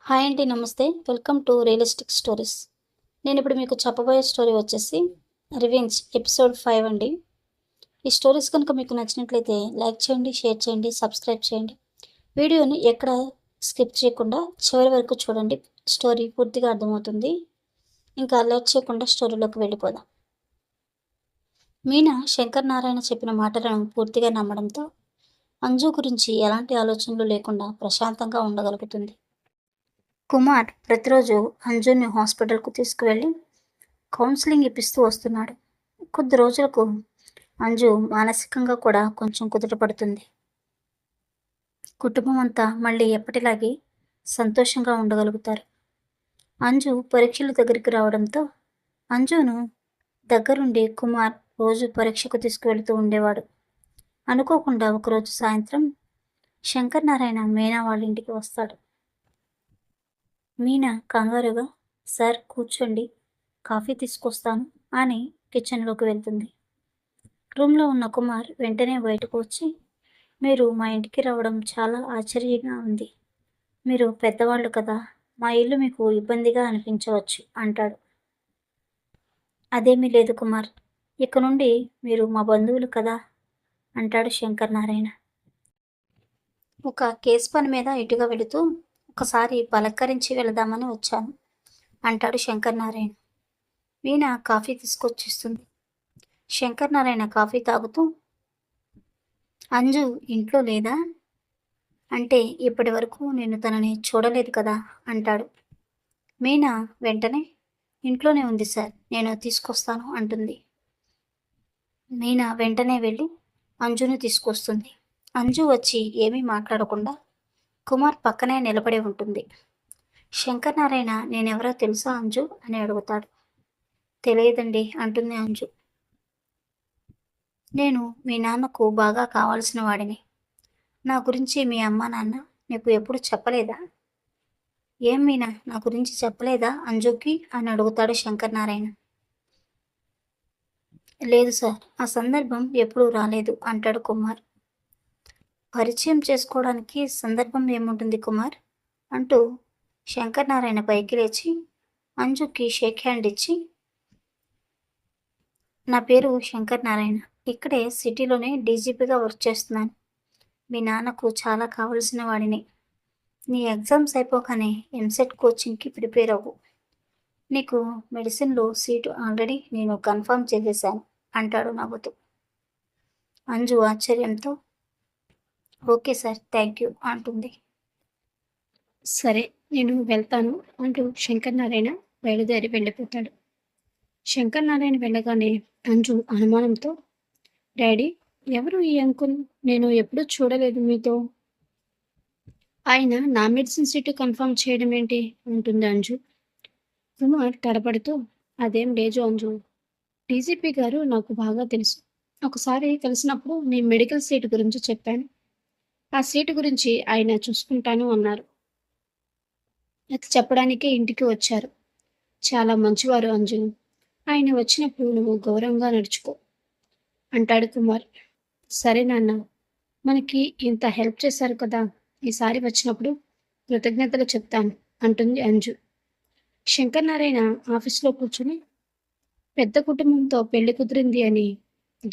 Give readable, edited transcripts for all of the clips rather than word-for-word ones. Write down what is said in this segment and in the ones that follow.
Hi అండి. నమస్తే. Welcome to realistic stories. నేనిప్పుడు మీకు చెప్పబోయే స్టోరీ వచ్చేసి 'రివెంజ్' ఎపిసోడ్ 5 అండి. ఈ స్టోరీస్ కనుక మీకు నచ్చినట్లయితే లైక్ చేయండి, షేర్ చేయండి, సబ్స్క్రైబ్ చేయండి. వీడియోని ఎక్కడ స్కిప్ చేయకుండా చివరి వరకు చూడండి. స్టోరీ పూర్తిగా అర్థమవుతుంది. ఇంకా లేట్ చేయకుండా స్టోరీలోకి వెళ్ళిపోదాం. మీనా శంకర్ నారాయణ చెప్పిన మాటలను పూర్తిగా నమ్మడంతో అంజు గురించి ఎలాంటి ఆలోచనలు లేకుండా ప్రశాంతంగా ఉండగలుగుతుంది. కుమార్ ప్రతిరోజు అంజుని హాస్పిటల్కు తీసుకువెళ్ళి కౌన్సిలింగ్ ఇప్పిస్తూ వస్తున్నాడు. కొద్ది రోజులకు అంజు మానసికంగా కూడా కొంచెం కుదుటపడుతుంది. కుటుంబం అంతా మళ్ళీ ఎప్పటిలాగే సంతోషంగా ఉండగలుగుతారు. అంజు పరీక్షల దగ్గరికి రావడంతో అంజును దగ్గరుండి కుమార్ రోజు పరీక్షకు తీసుకువెళుతూ ఉండేవాడు. అనుకోకుండా ఒకరోజు సాయంత్రం శంకర్ నారాయణ మీనా వాళ్ళ ఇంటికి వస్తాడు. మీనా కంగారుగా సార్ కూర్చోండి, కాఫీ తీసుకొస్తాను అని కిచెన్లోకి వెళ్తుంది. రూమ్లో ఉన్న కుమార్ వెంటనే బయటకు వచ్చి మీరు మా ఇంటికి రావడం చాలా ఆశ్చర్యంగా ఉంది. మీరు పెద్దవాళ్ళు కదా, మా ఇల్లు మీకు ఇబ్బందిగా అనిపించవచ్చు అంటాడు. అదేమీ లేదు కుమార్, ఇక నుండి మీరు మా బంధువులు కదా అంటాడు శంకర్ నారాయణ. ఒక కేసు పని మీద ఇటుగా వెళుతూ ఒకసారి పలకరించి వెళదామని వచ్చాను అంటాడు శంకర్ నారాయణ. వీణ కాఫీ తీసుకొచ్చిస్తుంది. శంకర్ నారాయణ కాఫీ తాగుతూ అంజు ఇంట్లో లేదా అంటే ఇప్పటి వరకు నేను తనని చూడలేదు కదా అంటాడు. మీనా వెంటనే ఇంట్లోనే ఉంది సార్, నేను తీసుకొస్తాను అంటుంది. మీనా వెంటనే వెళ్ళి అంజుని తీసుకొస్తుంది. అంజు వచ్చి ఏమీ మాట్లాడకుండా కుమార్ పక్కనే నిలబడి ఉంటుంది. శంకర్ నారాయణ నేనెవరో తెలుసా అంజు అని అడుగుతాడు. తెలియదండి అంటుంది అంజు. నేను మీ నాన్నకు బాగా కావాల్సిన వాడిని. నా గురించి మీ అమ్మ నాన్న నీకు ఎప్పుడు చెప్పలేదా? ఏం మీనా నా గురించి చెప్పలేదా అంజుకి అని అడుగుతాడు శంకర్ నారాయణ. లేదు సార్, ఆ సందర్భం ఎప్పుడూ రాలేదు అంటాడు కుమార్. పరిచయం చేసుకోవడానికి సందర్భం ఏముంటుంది కుమార్ అంటూ శంకర్ నారాయణ పైకి లేచి అంజుకి షేక్ హ్యాండ్ ఇచ్చి నా పేరు శంకర్ నారాయణ, ఇక్కడే సిటీలోనే డీజీపీగా వర్క్ చేస్తున్నాను. మీ నాన్నకు చాలా కావలసిన వాడిని. నీ ఎగ్జామ్స్ అయిపోగానే ఎంసెట్ కోచింగ్కి ప్రిపేర్ అవ్వు. నీకు మెడిసిన్లో సీటు ఆల్రెడీ నేను కన్ఫర్మ్ చేసేసాను అంటాడు నవ్వుతూ. అంజు ఆశ్చర్యంతో ఓకే సార్, థ్యాంక్ యూ అంటుంది. సరే నేను వెళ్తాను అంటూ శంకర్ నారాయణ బయలుదేరి వెళ్ళిపోతాడు. శంకర్ నారాయణ వెళ్ళగానే అంజు అనుమానంతో డాడీ ఎవరు ఈ అంకుల్, నేను ఎప్పుడూ చూడలేదు మీతో. ఆయన నా మెడిసిన్ సీటు కన్ఫర్మ్ చేయడం ఏంటి అంటుంది అంజు. కుమార్ తడబడుతూ అదేం లేదు అంజు, డీజీపీ గారు నాకు బాగా తెలుసు. ఒకసారి కలిసినప్పుడు నీ మెడికల్ సీటు గురించి చెప్పాను. ఆ సీటు గురించి ఆయన చూసుకుంటాను అన్నారు. అది చెప్పడానికే ఇంటికి వచ్చారు. చాలా మంచివారు అంజు, ఆయన వచ్చినప్పుడు నువ్వు గౌరవంగా నడుచుకో అంటాడు కుమార్. సరే నాన్న, మనకి ఇంత హెల్ప్ చేశారు కదా, ఈసారి వచ్చినప్పుడు కృతజ్ఞతలు చెప్తాను అంటుంది అంజు. శంకర్ నారాయణ ఆఫీస్లో కూర్చుని పెద్ద కుటుంబంతో పెళ్లి కుదిరింది అని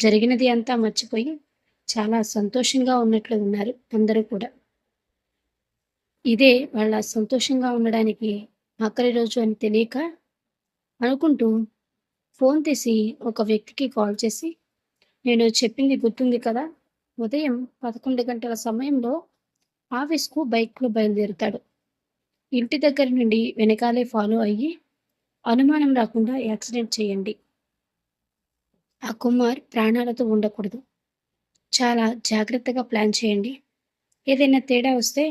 జరిగినది అంతా మర్చిపోయి చాలా సంతోషంగా ఉన్నట్లు ఉన్నారు అందరూ కూడా. ఇదే వాళ్ళ సంతోషంగా ఉండడానికి ఆఖరి రోజు అని తెలియక అనుకుంటూ ఫోన్ తీసి ఒక వ్యక్తికి కాల్ చేసి నేను చెప్పింది గుర్తుంది కదా, ఉదయం 11 గంటల సమయంలో ఆఫీస్కు బైక్లో బయలుదేరుతాడు. ఇంటి దగ్గర నుండి వెనకాలే ఫాలో అయ్యి అనుమానం రాకుండా యాక్సిడెంట్ చేయండి. ఆ కుమార్ ప్రాణాలతో ఉండకూడదు. చాలా జాగ్రత్తగా ప్లాన్ చేయండి. ఏదైనా తేడా వస్తే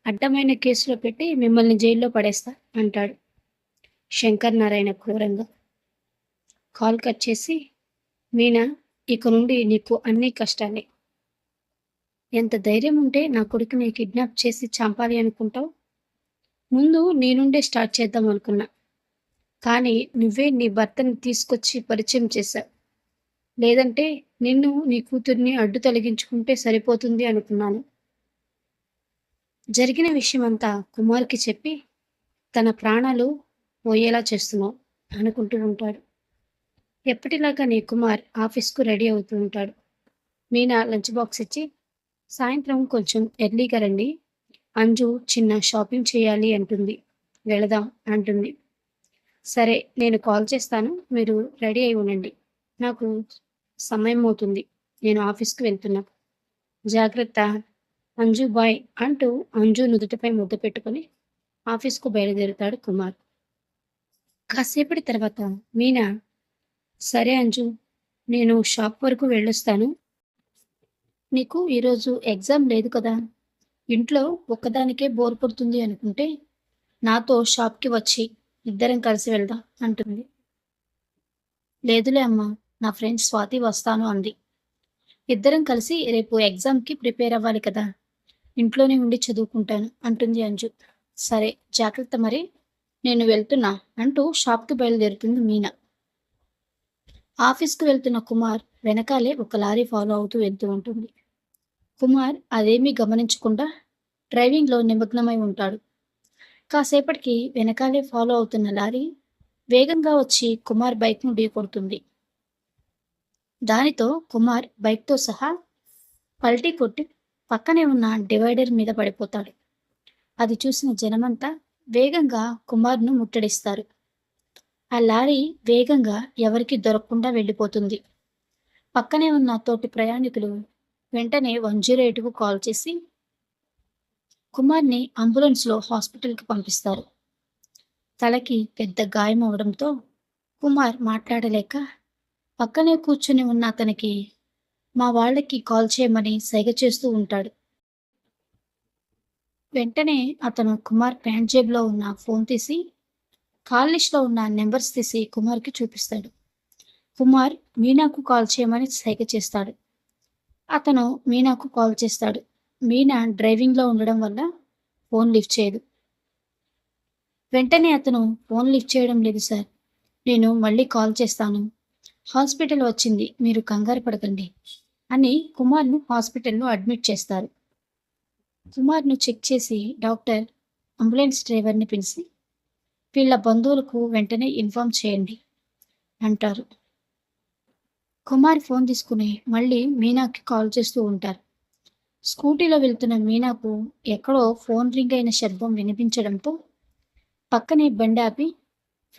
అడ్డమైన కేసులో పెట్టి మిమ్మల్ని జైల్లో పడేస్తా అంటాడు శంకర్ నారాయణ క్రూరంగా. కాల్ కట్ చేసి మీనా ఇక నుండి నీకు అన్ని కష్టాలే. ఎంత ధైర్యం ఉంటే నా కొడుకుని కిడ్నాప్ చేసి చంపాలి అనుకుంటావు? ముందు నీ నుండే స్టార్ట్ చేద్దాం అనుకున్నా, కానీ నువ్వే నీ భర్తని తీసుకొచ్చి పరిచయం చేశావు. లేదంటే నిన్ను నీ కూతుర్ని అడ్డు తొలగించుకుంటే సరిపోతుంది అనుకున్నాను. జరిగిన విషయమంతా కుమార్కి చెప్పి తన ప్రాణాలు పోయేలా చేస్తున్నావు అనుకుంటూ ఉంటాడు. ఎప్పటిలాగానే కుమార్ ఆఫీస్కు రెడీ అవుతూ ఉంటాడు. మీనా లంచ్ బాక్స్ ఇచ్చి, సాయంత్రం కొంచెం ఎర్లీగా రండి, అంజు చిన్న షాపింగ్ చేయాలి అంటుంది. వెళదాం అంటుంది. సరే, నేను కాల్ చేస్తాను, మీరు రెడీ అయి ఉండండి, నాకు సమయం అవుతుంది, నేను ఆఫీస్కి వెళ్తున్నా, జాగ్రత్త, అంజు బాయ్ అంటూ అంజు నుదుటిపై ముద్ద పెట్టుకొని ఆఫీస్కు బయలుదేరుతాడు కుమార్. కాసేపటి తర్వాత మీనా, సరే అంజు, నేను షాప్ వరకు వెళ్ళొస్తాను, నీకు ఈరోజు ఎగ్జామ్ లేదు కదా, ఇంట్లో ఒక్కదానికే బోర్ కొడుతుంది అనుకుంటే నాతో షాప్కి వచ్చి ఇద్దరం కలిసి వెళ్దాం అంటుంది. లేదులే అమ్మా, నా ఫ్రెండ్ స్వాతి వస్తాను అంది. ఇద్దరం కలిసి రేపు ఎగ్జామ్కి ప్రిపేర్ అవ్వాలి కదా, ఇంట్లోనే ఉండి చదువుకుంటాను అంటుంది అంజు. సరే, జాగ్రత్త మరి, నేను వెళ్తున్నా అంటూ షాప్కి బయలుదేరుతుంది మీనా. ఆఫీస్కు వెళ్తున్న కుమార్ వెనకాలే ఒక లారీ ఫాలో అవుతూ వెళ్తూ ఉంటుంది. కుమార్ అదేమీ గమనించకుండా డ్రైవింగ్లో నిమగ్నమై ఉంటాడు. కాసేపటికి వెనకాలే ఫాలో అవుతున్న లారీ వేగంగా వచ్చి కుమార్ బైక్ను ఢీకొడుతుంది. దానితో కుమార్ బైక్తో సహా పల్టీ కొట్టి పక్కనే ఉన్న డివైడర్ మీద పడిపోతాడు. అది చూసిన జనమంతా వేగంగా కుమార్ను ముట్టడిస్తారు. ఆ లారీ వేగంగా ఎవరికి దొరకకుండా వెళ్ళిపోతుంది. పక్కనే ఉన్న తోటి ప్రయాణికులు వెంటనే 108కు కాల్ చేసి కుమార్ని అంబులెన్స్లో హాస్పిటల్కి పంపిస్తారు. తలకి పెద్ద గాయం అవడంతో కుమార్ మాట్లాడలేక పక్కనే కూర్చుని ఉన్న అతనికి మా వాళ్ళకి కాల్ చేయమని సైగ చేస్తూ ఉంటాడు. వెంటనే అతను కుమార్ ప్యాంట్ జేబులో ఉన్న ఫోన్ తీసి కాల్ లిస్ట్లో ఉన్న నెంబర్స్ తీసి కుమార్కి చూపిస్తాడు. కుమార్ మీనాకు కాల్ చేయమని సైగ చేస్తాడు. అతను మీనాకు కాల్ చేస్తాడు. మీనా డ్రైవింగ్లో ఉండడం వల్ల ఫోన్ లిఫ్ట్ చేయదు. వెంటనే అతను ఫోన్ లిఫ్ట్ చేయడం లేదు సార్, నేను మళ్ళీ కాల్ చేస్తాను, హాస్పిటల్ వచ్చింది, మీరు కంగారు పడకండి అని కుమార్ను హాస్పిటల్లో అడ్మిట్ చేస్తారు. కుమార్ను చెక్ చేసి డాక్టర్ అంబులెన్స్ డ్రైవర్ని పిలిచి వీళ్ళ బంధువులకు వెంటనే ఇన్ఫార్మ్ చేయండి అంటారు. కుమార్ ఫోన్ తీసుకుని మళ్ళీ మీనాకి కాల్ చేస్తూ ఉంటారు. స్కూటీలో వెళ్తున్న మీనాకు ఎక్కడో ఫోన్ రింగ్ అయిన శబ్దం వినిపించడంతో పక్కనే బండి ఆపి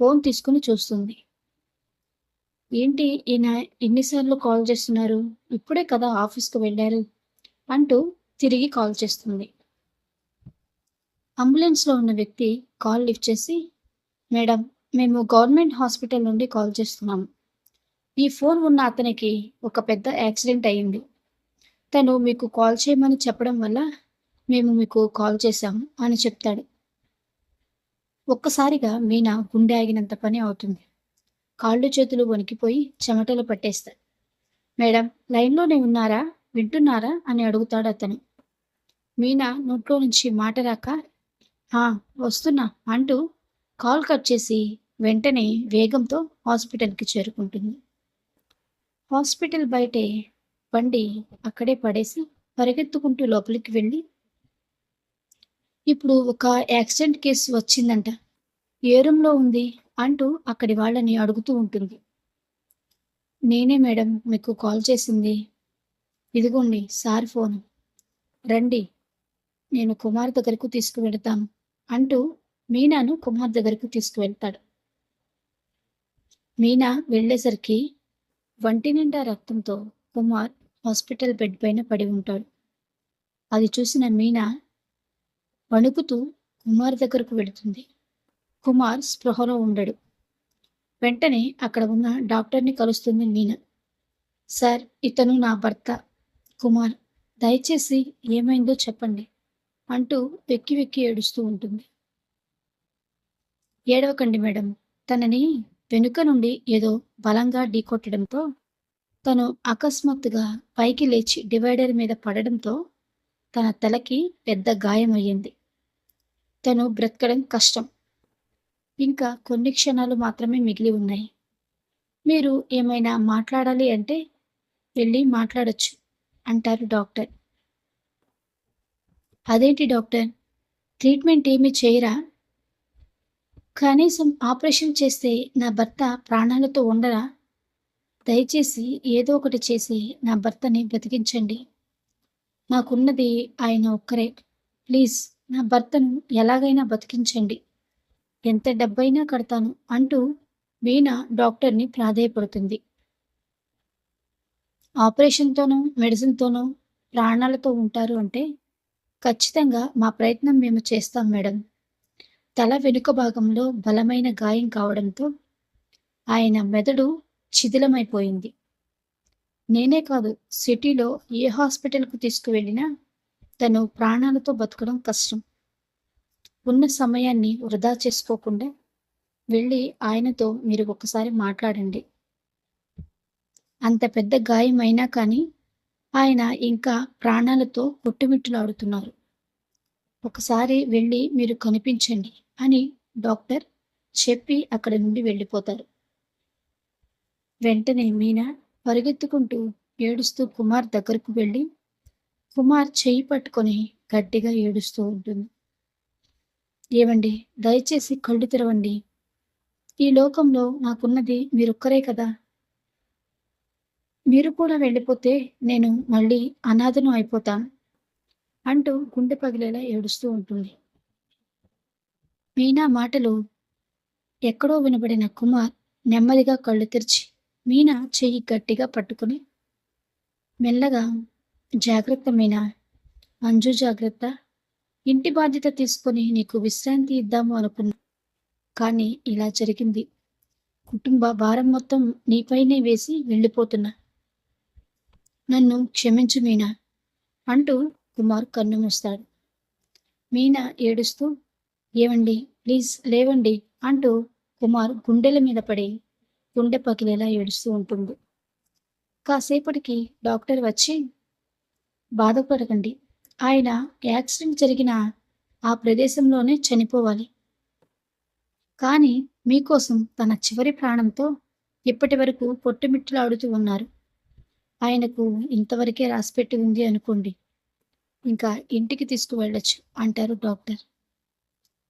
ఫోన్ తీసుకుని చూస్తుంది. ఏంటి ఈయన ఎన్నిసార్లు కాల్ చేస్తున్నారు, ఇప్పుడే కదా ఆఫీస్కి వెళ్ళారు అంటూ తిరిగి కాల్ చేస్తుంది. అంబులెన్స్లో ఉన్న వ్యక్తి కాల్ లిఫ్ట్ చేసి, మేడం, మేము గవర్నమెంట్ హాస్పిటల్ నుండి కాల్ చేస్తున్నాము, ఈ ఫోన్ ఉన్న అతనికి ఒక పెద్ద యాక్సిడెంట్ అయ్యింది, తను మీకు కాల్ చేయమని చెప్పడం వల్ల మేము మీకు కాల్ చేశాము అని చెప్తాడు. ఒక్కసారిగా మీనా గుండె ఆగినంత పని అవుతుంది. కాళ్ళు చేతులు వణికిపోయి చెమటలు పట్టేస్తాయి. మేడం, లైన్లోనే ఉన్నారా, వింటున్నారా అని అడుగుతాడు అతను. మీనా నోట్లో నుంచి మాట రాక హా, వస్తున్నా అంటూ కాల్ కట్ చేసి వెంటనే వేగంతో హాస్పిటల్కి చేరుకుంటుంది. హాస్పిటల్ బయటే బండి అక్కడే పడేసి పరిగెత్తుకుంటూ లోపలికి వెళ్ళి ఇప్పుడు ఒక యాక్సిడెంట్ కేసు వచ్చిందంట, ఏ రూమ్లో ఉంది అంటూ అక్కడి వాళ్ళని అడుగుతూ ఉంటుంది. నేనే మేడం మీకు కాల్ చేసింది, ఇదిగోండి సార్ ఫోన్, రండి, నేను కుమార్ దగ్గరకు తీసుకువెడతాను అంటూ మీనాను కుమార్ దగ్గరకు తీసుకువెళ్తాడు. మీనా వెళ్ళేసరికి వంటి నిండా రక్తంతో కుమార్ హాస్పిటల్ బెడ్ పైన పడి ఉంటాడు. అది చూసిన మీనా వణుకుతూ కుమార్ దగ్గరకు వెళుతుంది. కుమార్ స్పృహలో ఉండడు. వెంటనే అక్కడ ఉన్న డాక్టర్ని కలుస్తుంది మీనా. సార్, ఇతను నా భర్త కుమార్, దయచేసి ఏమైందో చెప్పండి అంటూ వెక్కి వెక్కి ఏడుస్తూ ఉంటుంది. ఏడవకండి మేడం, తనని వెనుక నుండి ఏదో బలంగా ఢీకొట్టడంతో తను అకస్మాత్తుగా పైకి లేచి డివైడర్ మీద పడడంతో తన తలకి పెద్ద గాయమయ్యింది. తను బ్రతకడం కష్టం, ఇంకా కొన్ని క్షణాలు మాత్రమే మిగిలి ఉన్నాయి, మీరు ఏమైనా మాట్లాడాలి అంటే వెళ్ళి మాట్లాడొచ్చు అంటారు డాక్టర్. అదేంటి డాక్టర్, ట్రీట్మెంట్ ఏమీ చేయరా, కనీసం ఆపరేషన్ చేస్తే నా భర్త ప్రాణాలతో ఉండరా? దయచేసి ఏదో ఒకటి చేసి నా భర్తని బ్రతికించండి. నాకున్నది ఆయన ఒక్కరే. ప్లీజ్ నా భర్తను ఎలాగైనా బతికించండి. ఎంత డబ్బైనా కడతాను అంటూ మీనా డాక్టర్‌ని ప్రాధేయపడుతుంది. ఆపరేషన్‌తోనో, మెడిసిన్‌తోనో ప్రాణాలతో ఉంటారు అంటే ఖచ్చితంగా మా ప్రయత్నం మేము చేస్తాం మేడం. తల వెనుక భాగంలో బలమైన గాయం కావడంతో ఆయన మెదడు శిథిలమైపోయింది. నేనే కాదు, సిటీలో ఏ హాస్పిటల్‌కు తీసుకువెళ్ళినా తను ప్రాణాలతో బతకడం కష్టం. ఉన్న సమయాన్ని వృధా చేసుకోకుండా వెళ్ళి ఆయనతో మీరు ఒక్కసారి మాట్లాడండి. అంత పెద్ద గాయం అయినా కానీ ఆయన ఇంకా ప్రాణాలతో కొట్టుమిట్టులాడుతున్నారు. ఒకసారి వెళ్ళి మీరు కనిపించండి అని డాక్టర్ చెప్పి అక్కడి నుండి వెళ్ళిపోతారు. వెంటనే మీనా పరిగెత్తుకుంటూ ఏడుస్తూ కుమార్ దగ్గరకు వెళ్ళి కుమార్ చెయ్యి పట్టుకొని గట్టిగా ఏడుస్తూ ఉంటుంది. ఏవండి, దయచేసి కళ్ళు తెరవండి. ఈ లోకంలో నాకున్నది మీరొక్కరే కదా. మీరు కూడా వెళ్ళిపోతే నేను మళ్ళీ అనాథను అయిపోతాను అంటూ గుండె పగిలేలా ఏడుస్తూ ఉంటుంది. మీనా మాటలు ఎక్కడో వినబడిన కుమార్ నెమ్మదిగా కళ్ళు తెరిచి మీనా చెయ్యి గట్టిగా పట్టుకుని మెల్లగా, జాగ్రత్త మీనా, అంజు జాగ్రత్త, ఇంటి బాధ్యత తీసుకొని నీకు విశ్రాంతి ఇద్దాము అనుకున్నా. కానీ ఇలా జరిగింది. కుటుంబ భారం మొత్తం నీపైనే వేసి వెళ్ళిపోతున్నా. నన్ను క్షమించు మీనా అంటూ కుమార్ కన్ను మూస్తాడు. మీనా ఏడుస్తూ ఏవండి, ప్లీజ్ లేవండి అంటూ కుమార్ గుండెల మీద పడి గుండె పగిలేలా ఏడుస్తూ ఉంటుంది. కాసేపటికి డాక్టర్ వచ్చి బాధపడకండి, ఆయన యాక్సిడెంట్ జరిగిన ఆ ప్రదేశంలోనే చనిపోవాలి. కానీ మీకోసం తన చివరి ప్రాణంతో ఇప్పటి వరకు పొట్టుమిట్టులాడుతూ ఉన్నారు. ఆయనకు ఇంతవరకే రాసిపెట్టి ఉంది అనుకోండి. ఇంకా ఇంటికి తీసుకువెళ్ళొచ్చు అంటారు డాక్టర్.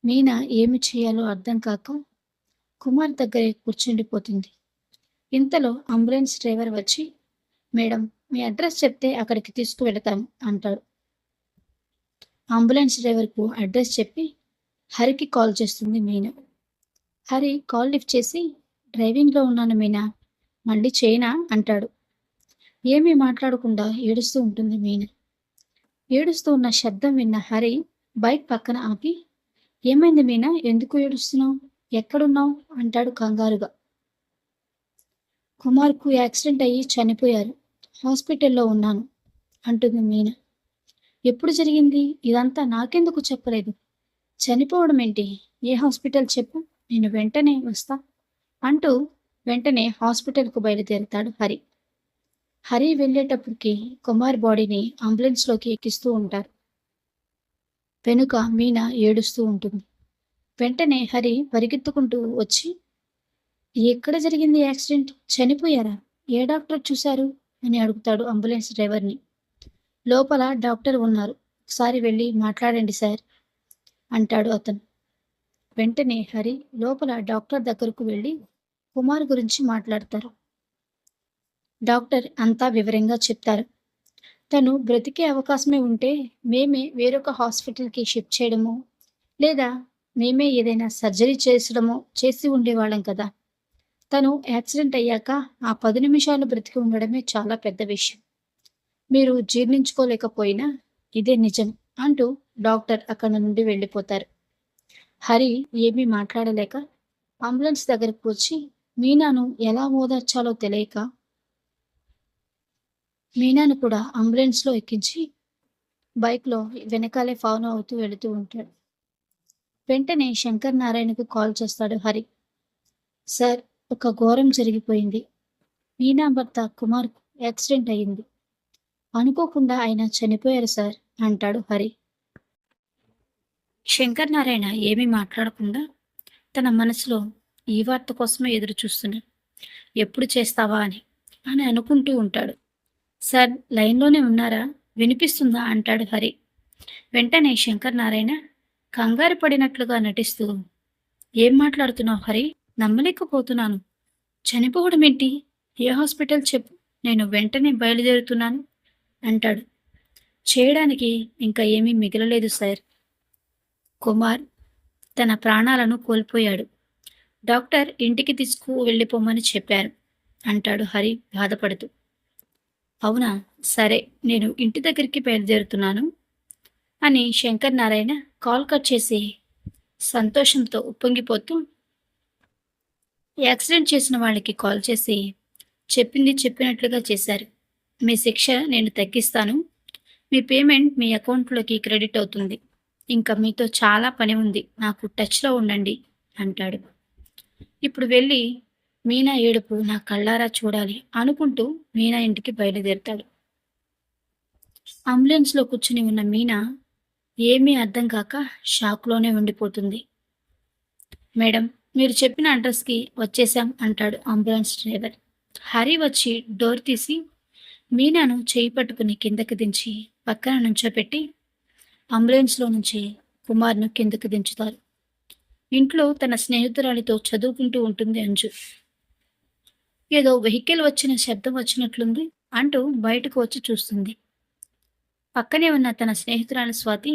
మీనా ఏమి చేయాలో అర్థం కాక కుమార్ దగ్గరే కూర్చుండిపోతుంది. ఇంతలో అంబులెన్స్ డ్రైవర్ వచ్చి మేడం, మీ అడ్రస్ చెప్తే అక్కడికి తీసుకువెళతాను అంటాడు. అంబులెన్స్ డ్రైవర్కు అడ్రస్ చెప్పి హరికి కాల్ చేస్తుంది మీనా. హరి కాల్ లిఫ్ట్ చేసి డ్రైవింగ్లో ఉన్నాను మీనా, మళ్ళీ చేయనా అంటాడు. ఏమీ మాట్లాడకుండా ఏడుస్తూ ఉంటుంది మీనా. ఏడుస్తూ ఉన్న శబ్దం విన్న హరి బైక్ పక్కన ఆపి ఏమైంది మీనా, ఎందుకు ఏడుస్తున్నావు, ఎక్కడున్నావు అంటాడు కంగారుగా. కుమార్కు యాక్సిడెంట్ అయ్యి చనిపోయారు, హాస్పిటల్లో ఉన్నాను అంటుంది మీనా. ఎప్పుడు జరిగింది ఇదంతా, నాకెందుకు చెప్పలేదు? చనిపోవడం ఏంటి, ఏ హాస్పిటల్ చెప్పు, నేను వెంటనే వస్తా అంటూ వెంటనే హాస్పిటల్కు బయలుదేరుతాడు హరి. హరి వెళ్ళేటప్పటికి కుమార్ బాడీని అంబులెన్స్లోకి ఎక్కిస్తూ ఉంటారు. వెనుక మీనా ఏడుస్తూ ఉంటుంది. వెంటనే హరి పరిగెత్తుకుంటూ వచ్చి ఎక్కడ జరిగింది యాక్సిడెంట్, చనిపోయారా, ఏ డాక్టర్ చూశారు అని అడుగుతాడు అంబులెన్స్ డ్రైవర్ని. లోపల డాక్టర్ ఉన్నారు, ఒకసారి వెళ్ళి మాట్లాడండి సార్ అంటాడు అతను. వెంటనే హరి లోపల డాక్టర్ దగ్గరకు వెళ్ళి కుమార్ గురించి మాట్లాడతారు. డాక్టర్ అంతా వివరంగా చెప్తారు. తను బ్రతికే అవకాశమే ఉంటే మేమే వేరొక హాస్పిటల్కి షిఫ్ట్ చేయడమో లేదా మేమే ఏదైనా సర్జరీ చేసి ఉండేవాళ్ళం కదా. తను యాక్సిడెంట్ అయ్యాక ఆ 10 నిమిషాలు బ్రతికి ఉండడమే చాలా పెద్ద విషయం. మీరు జీర్ణించుకోలేకపోయినా ఇదే నిజం అంటూ డాక్టర్ అక్కడి నుండి వెళ్ళిపోతారు. హరి ఏమీ మాట్లాడలేక అంబులెన్స్ దగ్గరకు వచ్చి మీనాను ఎలా ఓదార్చాలో తెలియక మీనాను కూడా అంబులెన్స్లో ఎక్కించి బైక్లో వెనకాలే ఫాలో అవుతూ వెళుతూ ఉంటాడు. వెంటనే శంకర్ నారాయణకు కాల్ చేస్తాడు హరి. సార్, ఒక ఘోరం జరిగిపోయింది. మీనా భర్త కుమార్ యాక్సిడెంట్ అయ్యింది. అనుకోకుండా ఆయన చనిపోయారు సార్ అంటాడు హరి. శంకర్ నారాయణ ఏమీ మాట్లాడకుండా తన మనసులో ఈ వార్త కోసమే ఎదురు చూస్తున్నాడు. ఎప్పుడు చేస్తావా అని అనుకుంటూ ఉంటాడు. సార్, లైన్లోనే ఉన్నారా, వినిపిస్తుందా అంటాడు హరి. వెంటనే శంకర్ నారాయణ కంగారు పడినట్లుగా నటిస్తూ ఏం మాట్లాడుతున్నావు హరి? నమ్మలేకపోతున్నాను. చనిపోవడం ఏంటి? ఏ హాస్పిటల్ చెప్పు, నేను వెంటనే బయలుదేరుతున్నాను అంటాడు. చేయడానికి ఇంకా ఏమీ మిగలలేదు సార్. కుమార్ తన ప్రాణాలను కోల్పోయాడు. డాక్టర్ ఇంటికి తీసుకు వెళ్ళిపోమని చెప్పారు అంటాడు హరి బాధపడుతూ. అవునా, సరే, నేను ఇంటి దగ్గరికి బయలుదేరుతున్నాను అని శంకర్ నారాయణ కాల్ కట్ చేసి సంతోషంతో ఉప్పొంగిపోతూ యాక్సిడెంట్ చేసిన వాళ్ళకి కాల్ చేసి చెప్పింది చెప్పినట్లుగా చేశారు. మీ శిక్ష నేను తగ్గిస్తాను. మీ పేమెంట్ మీ అకౌంట్లోకి క్రెడిట్ అవుతుంది. ఇంకా మీతో చాలా పని ఉంది. నాకు టచ్లో ఉండండి అంటాడు. ఇప్పుడు వెళ్ళి మీనా ఏడుపు నా కళ్ళారా చూడాలి అనుకుంటూ మీనా ఇంటికి బయలుదేరుతాడు. అంబులెన్స్లో కూర్చుని ఉన్న మీనా ఏమీ అర్థం కాక షాక్లోనే ఉండిపోతుంది. మేడం, మీరు చెప్పిన అడ్రస్కి వచ్చేసాం అంటాడు అంబులెన్స్ డ్రైవర్. హరి వచ్చి డోర్ తీసి మీనాను చేయి పట్టుకుని కిందకి దించి పక్కన నుంచోపెట్టి అంబులెన్స్లో నుంచి కుమార్ను కిందకి దించుతారు. ఇంట్లో తన స్నేహితురాలితో చదువుకుంటూ ఉంటుంది అంజు. ఏదో వెహికల్ వచ్చిన శబ్దం వచ్చినట్లుంది అంటూ బయటకు వచ్చి చూస్తుంది. పక్కనే ఉన్న తన స్నేహితురాలి స్వాతి,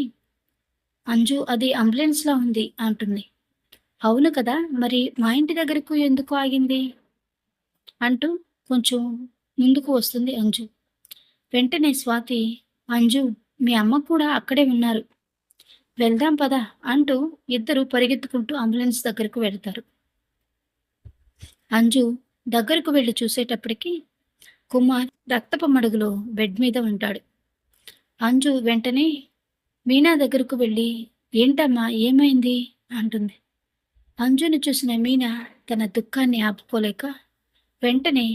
అంజు అది అంబులెన్స్లా ఉంది అంటుంది. అవును కదా, మరి మా ఇంటి దగ్గరకు ఎందుకు ఆగింది అంటూ కొంచెం ముందుకు వస్తుంది అంజు. వెంటనే స్వాతి, అంజు మీ అమ్మ కూడా అక్కడే ఉన్నారు, వెళ్దాం పదా అంటూ ఇద్దరు పరిగెత్తుకుంటూ అంబులెన్స్ దగ్గరకు వెళ్తారు. అంజు దగ్గరకు వెళ్ళి చూసేటప్పటికి కుమార్ రక్తపు మడుగులో బెడ్ మీద ఉంటాడు. అంజు వెంటనే మీనా దగ్గరకు వెళ్ళి ఏంటమ్మా ఏమైంది అంటుంది. అంజుని చూసిన మీనా తన దుఃఖాన్ని ఆపుకోలేక వెంటనే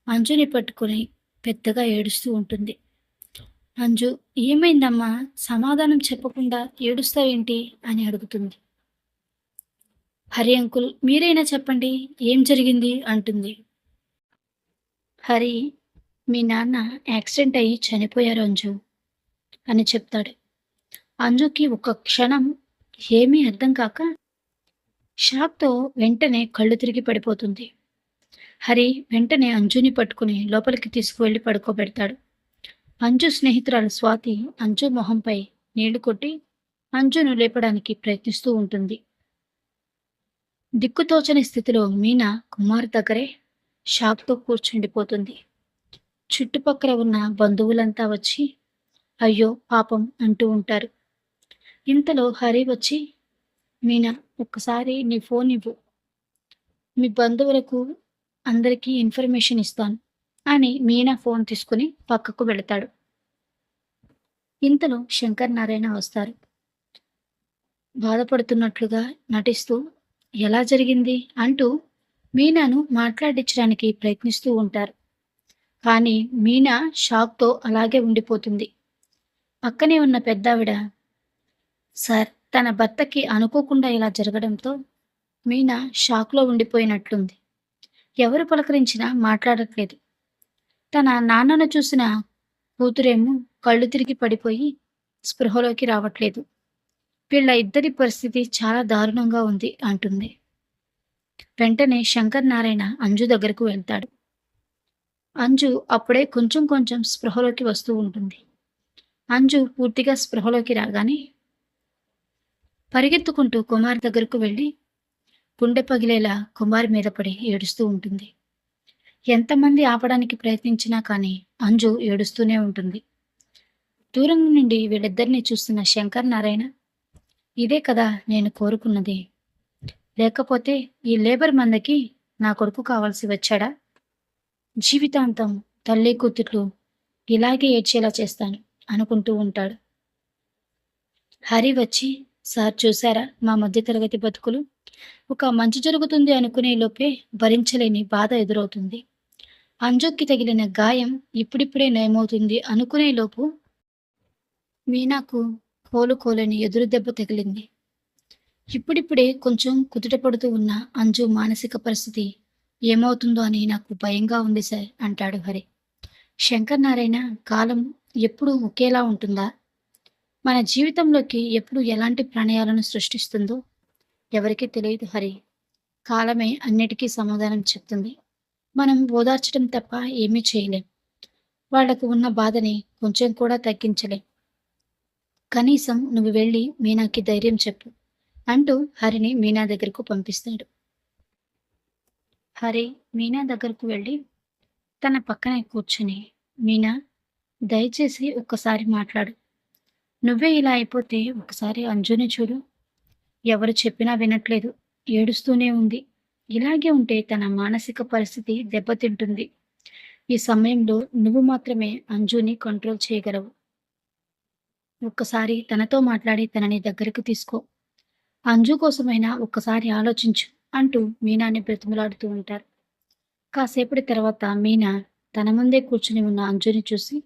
అంజుని పట్టుకొని పెద్దగా ఏడుస్తూ ఉంటుంది. అంజు, ఏమైందమ్మా, సమాధానం చెప్పకుండా ఏడుస్తావేంటి అని అడుగుతుంది. హరి అంకుల్, మీరైనా చెప్పండి, ఏం జరిగింది అంటుంది. హరి, మీ నాన్న యాక్సిడెంట్ అయ్యి చనిపోయారు అంజు అని చెప్తాడు. అంజుకి ఒక క్షణం ఏమీ అర్థం కాక షాక్తో వెంటనే కళ్ళు తిరిగి పడిపోతుంది. హరి వెంటనే అంజుని పట్టుకుని లోపలికి తీసుకువెళ్ళి పడుకోబెడతాడు. అంజు స్నేహితురాలు స్వాతి అంజు మొహంపై నీళ్లు కొట్టి అంజును లేపడానికి ప్రయత్నిస్తూ ఉంటుంది. దిక్కుతోచని స్థితిలో మీనా కుమార్ దగ్గరే షాక్తో కూర్చుండిపోతుంది. చుట్టుపక్కల ఉన్న బంధువులంతా వచ్చి అయ్యో పాపం అంటూ ఉంటారు. ఇంతలో హరి వచ్చి, మీనా ఒక్కసారి నీ ఫోన్ ఇవ్వు, మీ బంధువులకు అందరికీ ఇన్ఫర్మేషన్ ఇస్తాను అని మీనా ఫోన్ తీసుకుని పక్కకు వెళతాడు. ఇంతలో శంకర్ నారాయణ వస్తారు. బాధపడుతున్నట్లుగా నటిస్తూ ఎలా జరిగింది అంటూ మీనాను మాట్లాడించడానికి ప్రయత్నిస్తూ ఉంటారు. కానీ మీనా షాక్తో అలాగే ఉండిపోతుంది. పక్కనే ఉన్న పెద్దావిడ, సార్, తన భర్తకి అనుకోకుండా ఇలా జరగడంతో మీనా షాక్లో ఉండిపోయినట్లుంది. ఎవరు పలకరించినా మాట్లాడట్లేదు. తన నాన్నను చూసిన కూతురేమో కళ్ళు తిరిగి పడిపోయి స్పృహలోకి రావట్లేదు. వీళ్ళ ఇద్దరి పరిస్థితి చాలా దారుణంగా ఉంది అంటుంది. వెంటనే శంకర్ నారాయణ అంజు దగ్గరకు వెళ్తాడు. అంజు అప్పుడే కొంచెం కొంచెం స్పృహలోకి వస్తూ ఉంటుంది. అంజు పూర్తిగా స్పృహలోకి రాగానే పరిగెత్తుకుంటూ కుమార్ దగ్గరకు వెళ్ళి గుండె పగిలేలా కుమార్ మీద పడి ఏడుస్తూ ఉంటుంది. ఎంతమంది ఆపడానికి ప్రయత్నించినా కానీ అంజు ఏడుస్తూనే ఉంటుంది. దూరం నుండి వీళ్ళిద్దరినీ చూస్తున్న శంకర్ నారాయణ, ఇదే కదా నేను కోరుకున్నది, లేకపోతే ఈ లేబర్ మందకి నా కొడుకు కావాల్సి వచ్చాడా? జీవితాంతం తల్లి కూతుర్లు ఇలాగే ఏడ్చేలా చేస్తాను అనుకుంటూ ఉంటాడు. హరి వచ్చి, సార్ చూసారా మా మధ్యతరగతి బతుకులు, ఒక మంచి జరుగుతుంది అనుకునే లోపే భరించలేని బాధ ఎదురవుతుంది. అంజుకి తగిలిన గాయం ఇప్పుడిప్పుడే నయమవుతుంది అనుకునే లోపు మీనాకు కోలుకోలేని ఎదురు దెబ్బ తగిలింది. ఇప్పుడిప్పుడే కొంచెం కుదుటపడుతూ ఉన్న అంజు మానసిక పరిస్థితి ఏమవుతుందో అని నాకు భయంగా ఉంది సార్ అంటాడు హరి. శంకర్ నారాయణ, కాలం ఎప్పుడూ ఒకేలా ఉంటుందా? మన జీవితంలోకి ఎప్పుడు ఎలాంటి ప్రణయాలను సృష్టిస్తుందో ఎవరికీ తెలియదు హరి. కాలమే అన్నిటికీ సమాధానం చెప్తుంది. మనం ఓదార్చడం తప్ప ఏమీ చేయలేం. వాళ్లకు ఉన్న బాధని కొంచెం కూడా తగ్గించలేం. కనీసం నువ్వు వెళ్ళి మీనాకి ధైర్యం చెప్పు అంటూ హరిని మీనా దగ్గరకు పంపిస్తాడు. హరి మీనా దగ్గరకు వెళ్ళి తన పక్కనే కూర్చుని, మీనా, దయచేసి ఒక్కసారి మాట్లాడు. నువ్వే ఇలా అయిపోతే ఒకసారి అంజుని చూడు. ఎవరు చెప్పినా వినట్లేదు. ఏడుస్తూనే ఉంది. ఇలాగే ఉంటే తన మానసిక పరిస్థితి దెబ్బతింటుంది. ఈ సమయంలో నువ్వు మాత్రమే అంజుని కంట్రోల్ చేయగలవు. ఒక్కసారి తనతో మాట్లాడి తనని దగ్గరకు తీసుకో. అంజు కోసమైనా ఒక్కసారి ఆలోచించు అంటూ మీనాని బ్రతిమలాడుతూ ఉంటారు. కాసేపటి తర్వాత మీనా తన ముందే కూర్చుని ఉన్న అంజుని చూసి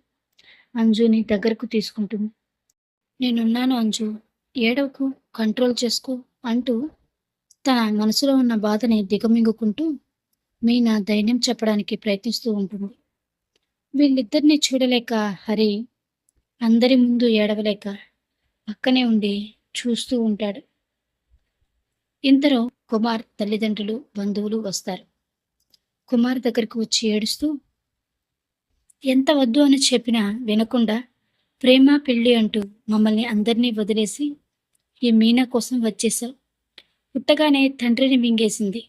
అంజుని దగ్గరకు తీసుకుంటుంది. నేనున్నాను అంజు, ఏడవకు, కంట్రోల్ చేసుకో అంటూ తన మనసులో ఉన్న బాధని దిగమింగుకుంటూ మీనా ధైర్యం చెప్పడానికి ప్రయత్నిస్తూ ఉంటుంది. వీళ్ళిద్దరిని చూడలేక హరి అందరి ముందు ఏడవలేక పక్కనే ఉండి చూస్తూ ఉంటాడు. ఇంతలో కుమార్ తల్లిదండ్రులు, బంధువులు వస్తారు. కుమార్ దగ్గరకు వచ్చి ఏడుస్తూ, ఎంత వద్దు అని చెప్పినా వినకుండా ప్రేమ పెళ్ళి అంటూ మమ్మల్ని అందరినీ వదిలేసి ఈ మీనా కోసం వచ్చేసావు. పుట్టగానే తండ్రిని మింగేసింది.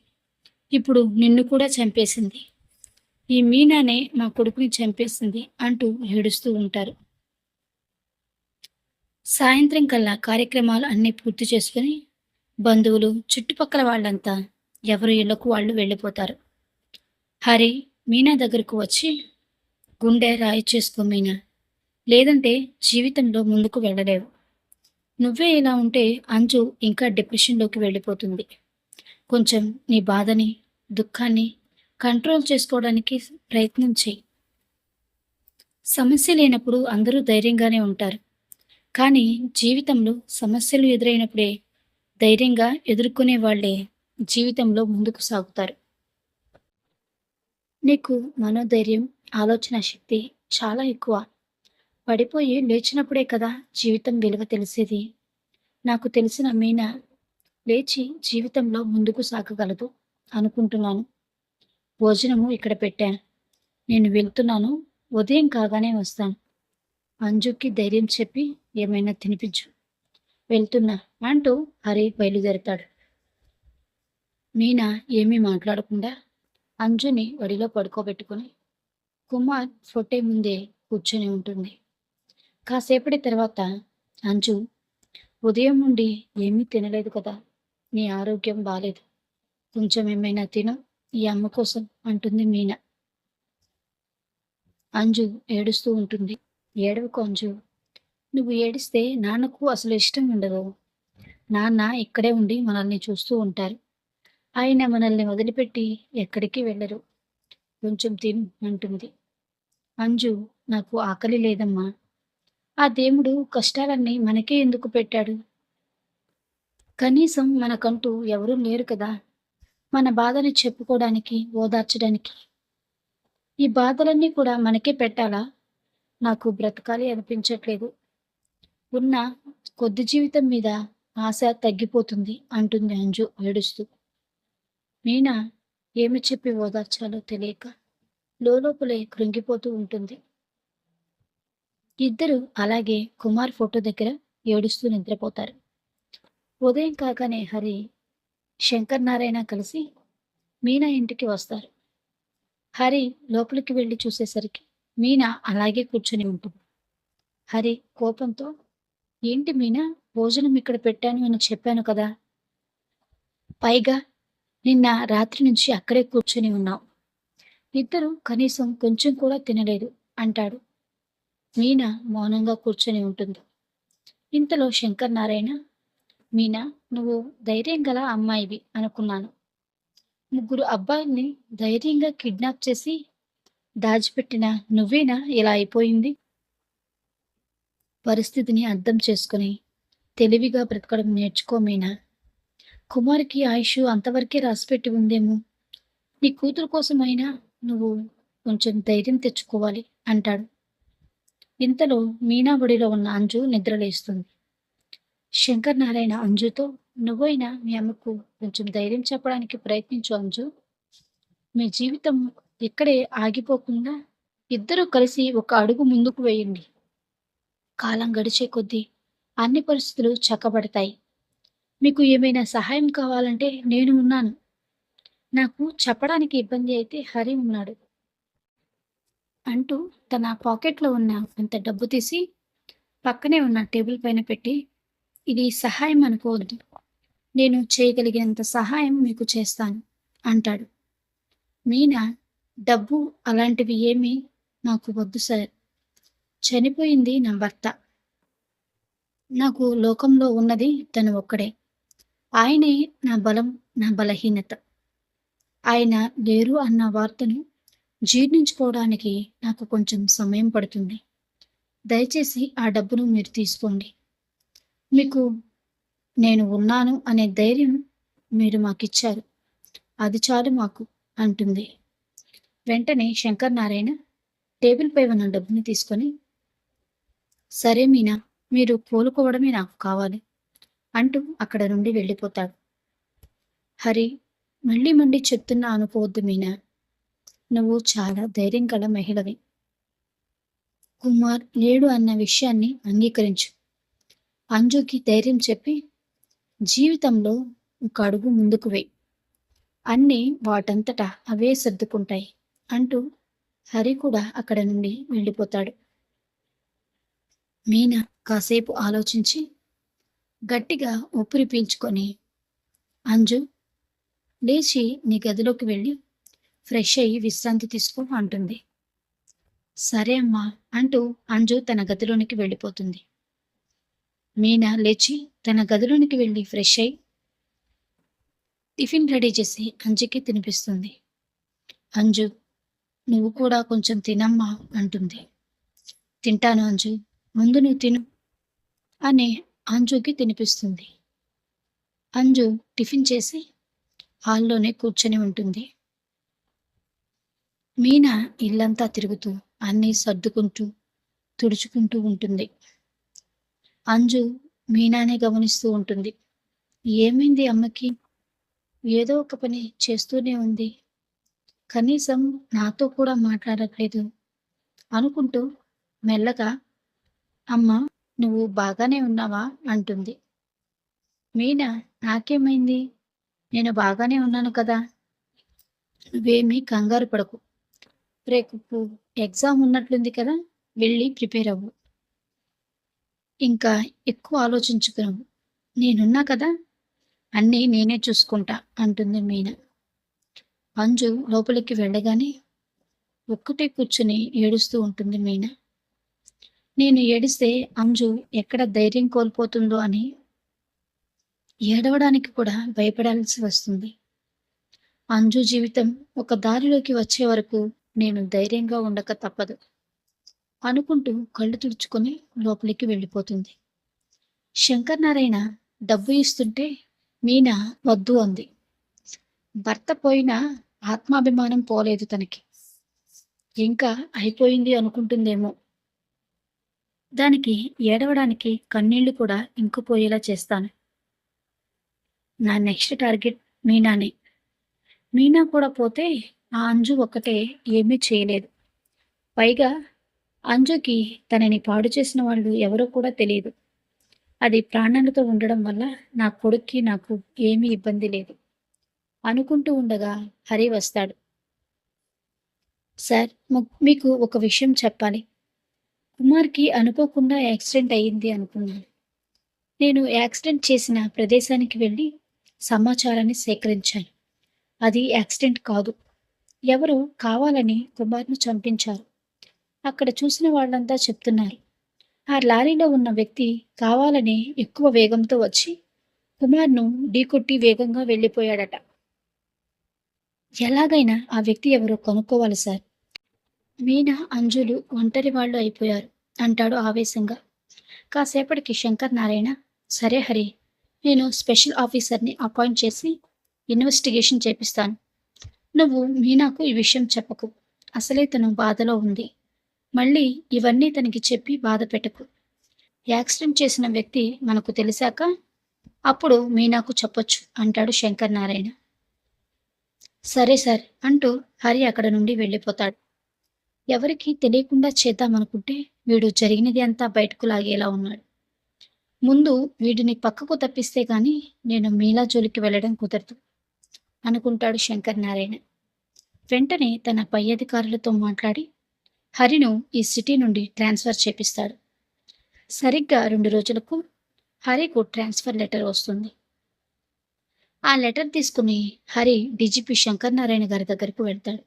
ఇప్పుడు నిన్ను కూడా చంపేసింది. ఈ మీనానే మా కొడుకుని చంపేసింది అంటూ ఏడుస్తూ ఉంటారు. సాయంత్రం కల్లా కార్యక్రమాలు అన్నీ పూర్తి చేసుకుని బంధువులు, చుట్టుపక్కల వాళ్ళంతా ఎవరు ఇళ్లకు వాళ్ళు వెళ్ళిపోతారు. హరి మీనా దగ్గరకు వచ్చి, గుండె రాయి చేసుకో మీనా, లేదంటే జీవితంలో ముందుకు వెళ్ళలేవు. నువ్వే ఇలా ఉంటే అంజు ఇంకా డిప్రెషన్లోకి వెళ్ళిపోతుంది. కొంచెం నీ బాధని, దుఃఖాన్ని కంట్రోల్ చేసుకోవడానికి ప్రయత్నం చెయ్యి. సమస్య లేనప్పుడు అందరూ ధైర్యంగానే ఉంటారు. కానీ జీవితంలో సమస్యలు ఎదురైనప్పుడే ధైర్యంగా ఎదుర్కొనే వాళ్ళే జీవితంలో ముందుకు సాగుతారు. నీకు మనోధైర్యం, ఆలోచన శక్తి చాలా ఎక్కువ. పడిపోయి లేచినప్పుడే కదా జీవితం విలువ తెలిసేది. నాకు తెలిసిన మీనా లేచి జీవితంలో ముందుకు సాగగలదు అనుకుంటున్నాను. భోజనము ఇక్కడ పెట్టాను. నేను వెళ్తున్నాను. ఉదయం కాగానే వస్తాను. అంజుకి ధైర్యం చెప్పి ఏమైనా తినిపించు. వెళ్తున్నా అంటూ హరి బయలుదేరతాడు. మీనా ఏమీ మాట్లాడకుండా అంజుని ఒడిలో పడుకోబెట్టుకుని కుమార్ ఫోటో ముందే కూర్చొని ఉంటుంది. కాసేపటి తర్వాత అంజు, ఉదయం నుండి ఏమీ తినలేదు కదా, నీ ఆరోగ్యం బాలేదు, కొంచెం ఏమైనా తిను ఈ అమ్మ కోసం అంటుంది మీనా. అంజు ఏడుస్తూ ఉంటుంది. ఏడవకు అంజు, నువ్వు ఏడిస్తే నాన్నకు అసలు ఇష్టం ఉండదు. నాన్న ఇక్కడే ఉండి మనల్ని చూస్తూ ఉంటారు. ఆయన మనల్ని వదిలిపెట్టి ఎక్కడికి వెళ్ళరు. కొంచెం తిను అంటుంది. అంజు, నాకు ఆకలి లేదమ్మా. ఆ దేవుడు కష్టాలన్నీ మనకే ఎందుకు పెట్టాడు? కనీసం మనకంటూ ఎవరూ లేరు కదా మన బాధని చెప్పుకోవడానికి, ఓదార్చడానికి. ఈ బాధలన్నీ కూడా మనకే పెట్టాలా? నాకు బ్రతకాలి అనిపించట్లేదు. ఉన్న కొద్ది జీవితం మీద ఆశ తగ్గిపోతుంది అంటుంది అంజు ఏడుస్తూ. మీనా ఏమి చెప్పి ఓదార్చాలో తెలియక లోపలే కృంగిపోతూ ఉంటుంది. ఇద్దరు అలాగే కుమార్ ఫోటో దగ్గర ఏడుస్తూ నిద్రపోతారు. ఉదయం కాగానే హరి, శంకర్ నారాయణ కలిసి మీనా ఇంటికి వస్తారు. హరి లోపలికి వెళ్ళి చూసేసరికి మీనా అలాగే కూర్చొని ఉంటుంది. హరి కోపంతో, ఏంటి మీనా, భోజనం ఇక్కడ పెట్టాను అని చెప్పాను కదా, పైగా నిన్న రాత్రి నుంచి అక్కడే కూర్చొని ఉన్నావు. ఇద్దరు కనీసం కొంచెం కూడా తినలేదు అంటాడు. మీనా మౌనంగా కూర్చొని ఉంటుంది. ఇంతలో శంకర్ నారాయణ, మీనా, నువ్వు ధైర్యం గల అమ్మాయివి అనుకున్నాను. ముగ్గురు అబ్బాయిల్ని ధైర్యంగా కిడ్నాప్ చేసి దాచిపెట్టిన నువ్వేనా ఇలా అయిపోయింది? పరిస్థితిని అర్థం చేసుకుని తెలివిగా బ్రతకడం నేర్చుకో మీనా. కుమార్కి ఆయుష్ అంతవరకే రాసిపెట్టి ఉందేమో. నీ కూతురు కోసమైనా నువ్వు కొంచెం ధైర్యం తెచ్చుకోవాలి అంటాడు. ఇంతలో మీనా ఒడిలో ఉన్న అంజు నిద్రలేస్తుంది. శంకర్ నారాయణ అంజుతో, నువ్వైనా మీ అమ్మకు కొంచెం ధైర్యం చెప్పడానికి ప్రయత్నించు అంజు. మీ జీవితం ఇక్కడే ఆగిపోకుండా ఇద్దరూ కలిసి ఒక అడుగు ముందుకు వేయండి. కాలం గడిచే కొద్దీ అన్ని పరిస్థితులు చక్కబడతాయి. మీకు ఏమైనా సహాయం కావాలంటే నేను ఉన్నాను. నాకు చెప్పడానికి ఇబ్బంది అయితే హరి ఉన్నాడు అంటూ తన పాకెట్‌లో ఉన్న కొంత డబ్బు తీసి పక్కనే ఉన్న టేబుల్ పైన పెట్టి, ఇది సహాయం అనుకోవద్దు. నేను చేయగలిగినంత సహాయం మీకు చేస్తాను అంటాడు. మీనా, డబ్బు అలాంటివి ఏమీ నాకు వద్దు సార్. చనిపోయింది నా భర్త. నాకు లోకంలో ఉన్నది తను ఒక్కడే. ఆయనే నా బలం, నా బలహీనత. ఆయన లేరు అన్న వార్తను జీర్ణించుకోవడానికి నాకు కొంచెం సమయం పడుతుంది. దయచేసి ఆ డబ్బును మీరు తీసుకోండి. మీకు నేను ఉన్నాను అనే ధైర్యం మీరు మాకిచ్చారు. అది చాలు మాకు అంటుంది. వెంటనే శంకర్ నారాయణ టేబుల్‌పై ఉన్న డబ్బుని తీసుకొని, సరే మీనా, మీరు కోలుకోవడమే నాకు కావాలి అంటూ అక్కడ నుండి వెళ్ళిపోతాడు. హరి, మళ్ళీ మళ్ళీ చెప్తున్నా అనుకోవద్దు మీనా. నువ్వు చాలా ధైర్యం గల మహిళవి. కుమార్ లేడు అన్న విషయాన్ని అంగీకరించు. అంజుకి ధైర్యం చెప్పి జీవితంలో ఒక అడుగు ముందుకు వెయ్యి. అన్నీ వాటంతట అవే సర్దుకుంటాయి అంటూ హరి కూడా అక్కడ నుండి వెళ్ళిపోతాడు. మీనా కాసేపు ఆలోచించి గట్టిగా ఊపిరి పీల్చుకొని, అంజు, లేచి నీ గదిలోకి వెళ్ళి ఫ్రెష్ అయ్యి విశ్రాంతి తీసుకో అంటుంది. సరే అమ్మా అంటూ అంజు తన గదిలోనికి వెళ్ళిపోతుంది. మీనా లేచి తన గదిలోనికి వెళ్ళి ఫ్రెష్ అయి టిఫిన్ రెడీ చేసి అంజుకి తినిపిస్తుంది. అంజు, నువ్వు కూడా కొంచెం తినమ్మా అంటుంది. తింటాను అంజు, ముందు నువ్వు తిను అని అంజుకి తినిపిస్తుంది. అంజు టిఫిన్ చేసి హాల్లోనే కూర్చొని ఉంటుంది. మీనా ఇల్లంతా తిరుగుతూ అన్నీ సర్దుకుంటూ తుడుచుకుంటూ ఉంటుంది. అంజు మీనానే గమనిస్తూ ఉంటుంది. ఏమైంది అమ్మకి? ఏదో ఒక పని చేస్తూనే ఉంది. కనీసం నాతో కూడా మాట్లాడట్లేదు అనుకుంటూ మెల్లగా, అమ్మ, నువ్వు బాగానే ఉన్నావా అంటుంది. మీనా, నాకేమైంది? నేను బాగానే ఉన్నాను కదా. నువ్వేమీ కంగారు పడకు. రేపు ఎగ్జామ్ ఉన్నట్లుంది కదా, వెళ్ళి ప్రిపేర్ అవ్వు. ఇంకా ఎక్కువ ఆలోచించుకును. నేనున్నా కదా, అన్నీ నేనే చూసుకుంటా అంటుంది మీనా. అంజు లోపలికి వెళ్ళగానే ఒక్కటే కూర్చుని ఏడుస్తూ ఉంటుంది మీనా. నేను ఏడిస్తే అంజు ఎక్కడ ధైర్యం కోల్పోతుందో అని ఏడవడానికి కూడా భయపడాల్సి వస్తుంది. అంజు జీవితం ఒక దారిలోకి వచ్చే వరకు నేను ధైర్యంగా ఉండక తప్పదు అనుకుంటూ కళ్ళు తుడుచుకొని లోపలికి వెళ్ళిపోతుంది. శంకర్ నారాయణ డబ్బు ఇస్తుంటే మీనా వద్దు అంది. భర్త పోయినా ఆత్మాభిమానం పోలేదు తనకి. ఇంకా అయిపోయింది అనుకుంటుందేమో. దానికి ఏడవడానికి కన్నీళ్లు కూడా ఇంకిపోయేలా చేస్తాను. నా నెక్స్ట్ టార్గెట్ మీనానే. మీనా కూడా పోతే ఆ అంజు ఒక్కటే ఏమీ చేయలేదు. పైగా అంజుకి తనని పాడు చేసిన వాళ్ళు ఎవరో కూడా తెలియదు. అది ప్రాణాలతో ఉండడం వల్ల నా కొడుక్కి నాకు ఏమీ ఇబ్బంది లేదు అనుకుంటూ ఉండగా హరి వస్తాడు. సార్, మీకు ఒక విషయం చెప్పాలి. కుమార్కి అనుకోకుండా యాక్సిడెంట్ అయ్యింది అనుకున్నాను. నేను యాక్సిడెంట్ చేసిన ప్రదేశానికి వెళ్ళి సమాచారాన్ని సేకరించాను. అది యాక్సిడెంట్ కాదు. ఎవరో కావాలని కుమార్ను చంపించారు. అక్కడ చూసిన వాళ్ళంతా చెప్తున్నారు, ఆ లారీలో ఉన్న వ్యక్తి కావాలని ఎక్కువ వేగంతో వచ్చి కుమార్ను ఢీకొట్టి వేగంగా వెళ్ళిపోయాడట. ఎలాగైనా ఆ వ్యక్తి ఎవరో కనుక్కోవాలి సార్. మీనా, అంజులు ఒంటరి వాళ్ళు అయిపోయారు అంటాడు ఆవేశంగా. కాసేపటికి శంకర్ నారాయణ, సరే హరి, నేను స్పెషల్ ఆఫీసర్ని అపాయింట్ చేసి ఇన్వెస్టిగేషన్ చేపిస్తాను. నువ్వు మీనాకు ఈ విషయం చెప్పకు. అసలే తను బాధలో ఉంది. మళ్ళీ ఇవన్నీ తనకి చెప్పి బాధ పెట్టకు. యాక్సిడెంట్ చేసిన వ్యక్తి మనకు తెలిసాక అప్పుడు మీనాకు చెప్పొచ్చు అంటాడు శంకర్ నారాయణ. సరే సార్ అంటూ హరి అక్కడ నుండి వెళ్ళిపోతాడు. ఎవరికీ తెలియకుండా చేద్దామనుకుంటే వీడు జరిగినది అంతా బయటకు లాగేలా ఉన్నాడు. ముందు వీడిని పక్కకు తప్పిస్తే గాని నేను మీనా జోలికి వెళ్ళడం కుదరదు అనుకుంటాడు శంకర్ నారాయణ. వెంటనే తన పై అధికారులతో మాట్లాడి హరిను ఈ సిటీ నుండి ట్రాన్స్ఫర్ చేపిస్తాడు. సరిగ్గా 2 రోజులకు హరికి ట్రాన్స్ఫర్ లెటర్ వస్తుంది. ఆ లెటర్ తీసుకుని హరి డీజీపీ శంకర్ నారాయణ గారి దగ్గరకు వెళ్తాడు.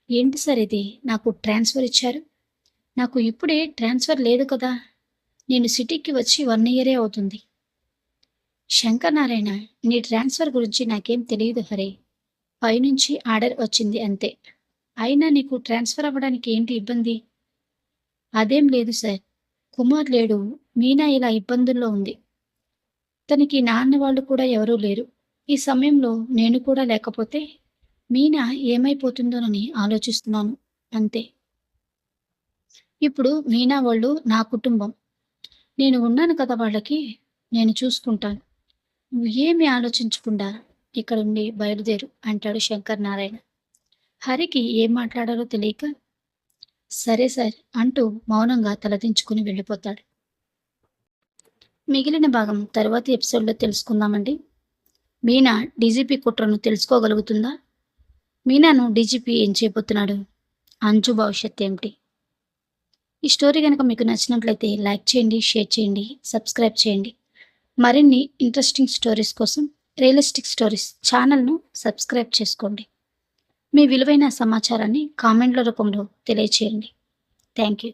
ఏంటి సార్ ఇది, నాకు ట్రాన్స్ఫర్ ఇచ్చారు? నాకు ఇప్పుడే ట్రాన్స్ఫర్ లేదు కదా, నేను సిటీకి వచ్చి 1 ఇయరే అవుతుంది. శంకర్ నారాయణ, నీ ట్రాన్స్ఫర్ గురించి నాకేం తెలియదు హరి, పైనుంచి ఆర్డర్ వచ్చింది అంతే. అయినా నీకు ట్రాన్స్ఫర్ అవ్వడానికి ఏంటి ఇబ్బంది? అదేం లేదు సార్, కుమార్ లేడు, మీనా ఇలా ఇబ్బందుల్లో ఉంది. తనకి నాన్న వాళ్ళు కూడా ఎవరూ లేరు. ఈ సమయంలో నేను కూడా లేకపోతే మీనా ఏమైపోతుందోనని ఆలోచిస్తున్నాను అంతే. ఇప్పుడు మీనా వాళ్ళు నా కుటుంబం, నేను ఉన్నాను కదా వాళ్ళకి, నేను చూసుకుంటాను. నువ్వు ఏమీ ఆలోచించకుండా ఇక్కడ నుండి బయలుదేరు అంటాడు శంకర్ నారాయణ. హరికి ఏం మాట్లాడాలో తెలియక సరే సార్ అంటూ మౌనంగా తలదించుకుని వెళ్ళిపోతాడు. మిగిలిన భాగం తరువాతి ఎపిసోడ్లో తెలుసుకుందామండి. మీనా డీజీపీ కుట్రను తెలుసుకోగలుగుతుందా? మీనాను డీజీపీ ఏం చేయబోతున్నాడు? అంచు భవిష్యత్ ఏమిటి? ఈ స్టోరీ కనుక మీకు నచ్చినట్లయితే లైక్ చేయండి, షేర్ చేయండి, సబ్స్క్రైబ్ చేయండి. మరిన్ని ఇంట్రెస్టింగ్ స్టోరీస్ కోసం రియలిస్టిక్ స్టోరీస్ ఛానల్ను సబ్స్క్రైబ్ చేసుకోండి. మీ విలువైన సమాచారాన్ని కామెంట్ల రూపంలో తెలియచేయండి. Thank you.